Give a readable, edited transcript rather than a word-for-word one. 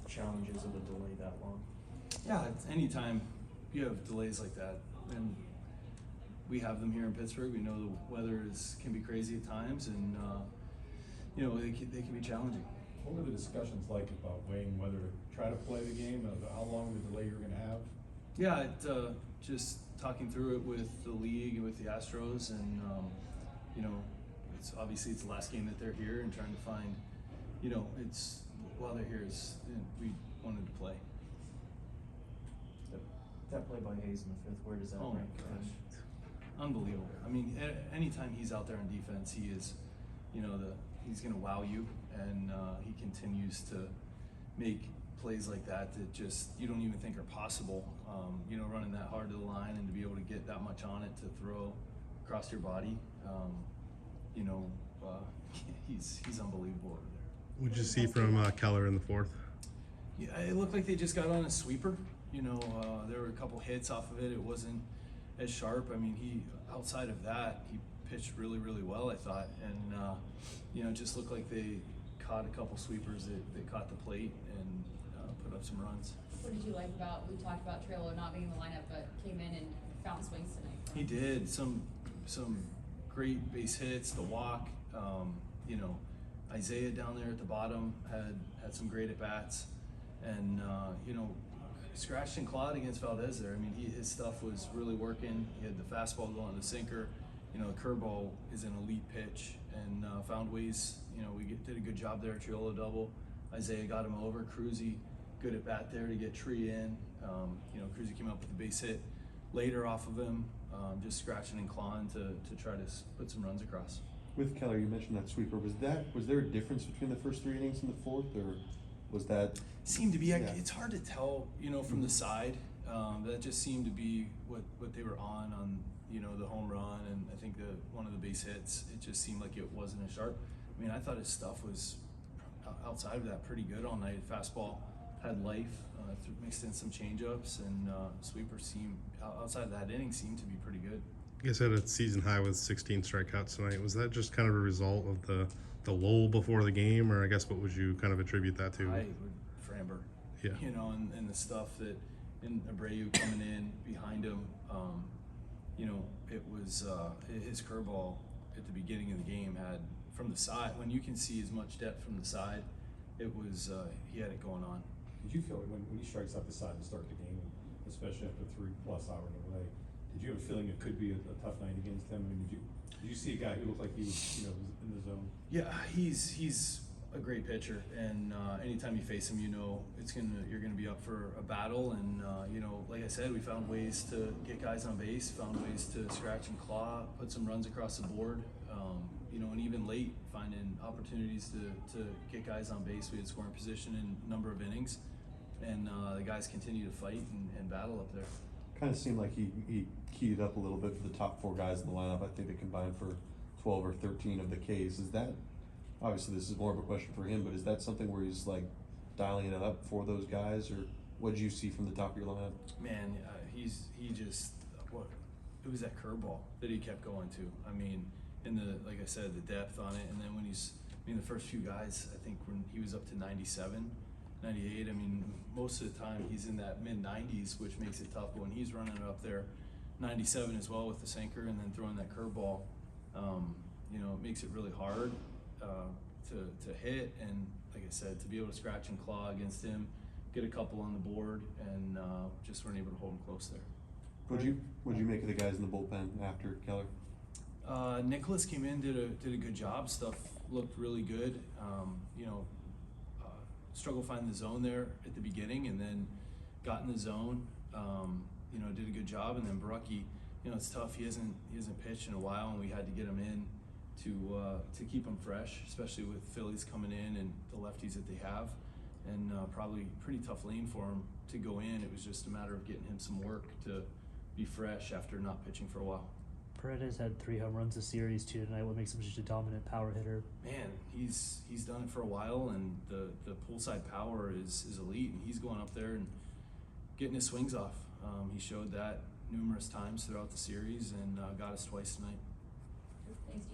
challenges of a delay that long? Yeah, anytime you have delays like that, and we have them here in Pittsburgh. We know the weather can be crazy at times, and they can be challenging. What were the discussions like about weighing whether to try to play the game, how long the delay you're going to have? Yeah, just talking through it with the league and with the Astros, and it's obviously it's the last game that they're here, and trying to find, it's while they're here we wanted to play. That play by Hayes in the fifth, where does that Oh rank? my gosh, unbelievable. I mean, anytime he's out there on defense, he is, he's going to wow you, and he continues to make plays like that just you don't even think are possible. Running that hard to the line and to be able to get that much on it to throw across your body, he's unbelievable over there. What'd you see from Keller in the fourth? Yeah, it looked like they just got on a sweeper. There were a couple hits off of it. It wasn't as sharp. I mean, outside of that, he pitched really, really well, I thought. And, it just looked like they caught a couple sweepers that caught the plate and put up some runs. What did you like we talked about Trello not being in the lineup, but came in and found swings tonight? He did. Some great base hits, the walk. Isaiah down there at the bottom had some great at-bats. And, scratched and clawed against Valdez there. I mean, his stuff was really working. He had the fastball going to the sinker. The curveball is an elite pitch, and found ways. We did a good job there. Triolo double. Isaiah got him over. Cruzy, good at bat there to get Tree in. Cruzy came up with a base hit later off of him, just scratching and clawing to try to put some runs across. With Keller, you mentioned that sweeper. Was there a difference between the first 3 innings and the fourth, or was that? Seemed to be. Yeah. It's hard to tell, from the side. That just seemed to be what they were on the home run, and I think one of the base hits. It just seemed like it wasn't as sharp. I mean, I thought his stuff was outside of that pretty good all night. Fastball had life, mixed in some changeups, and sweeper seemed outside of that inning seemed to be pretty good. You guys had a season high with 16 strikeouts tonight. Was that just kind of a result of the lull before the game, or I guess what would you kind of attribute that to? I would Framber. Yeah. And the stuff that in Abreu coming in behind him, it was his curveball at the beginning of the game had from the side. When you can see as much depth from the side, it was he had it going on. Did you feel when he strikes out the side to start the game, especially after 3+ hour delay, did you have a feeling it could be a tough night against him? I mean, did you see a guy who looked like he was was in the zone? Yeah, he's a great pitcher, and anytime you face him, you're gonna be up for a battle. And like I said, we found ways to get guys on base, found ways to scratch and claw, put some runs across the board. And even late, finding opportunities to get guys on base. We had scoring position in a number of innings, and the guys continue to fight and battle up there. Kind of seemed like he keyed it up a little bit for the top 4 guys in the lineup. I think they combined for 12 or 13 of the Ks. Is that, obviously this is more of a question for him, but is that something where he's like dialing it up for those guys, or what did you see from the top of your lineup? Man, it was that curveball that he kept going to. I mean, like I said, the depth on it, and then when the first few guys, I think when he was up to 97, 98, I mean, most of the time he's in that mid-90s, which makes it tough. But when he's running it up there, 97 as well with the sinker, and then throwing that curveball, it makes it really hard to hit. And like I said, to be able to scratch and claw against him, get a couple on the board, and just weren't able to hold him close there. What'd you make of the guys in the bullpen after Keller? Nicholas came in, did a good job. Stuff looked really good. Struggled finding the zone there at the beginning, and then got in the zone. Did a good job. And then Barucki, it's tough. He hasn't pitched in a while, and we had to get him in to keep him fresh, especially with Phillies coming in and the lefties that they have, and probably pretty tough lane for him to go in. It was just a matter of getting him some work to be fresh after not pitching for a while. Paredes had 3 home runs this series too tonight. What makes him such a dominant power hitter? Man, he's done it for a while, and the pull side power is elite, and he's going up there and getting his swings off. He showed that numerous times throughout the series, and got us twice tonight. Thanks,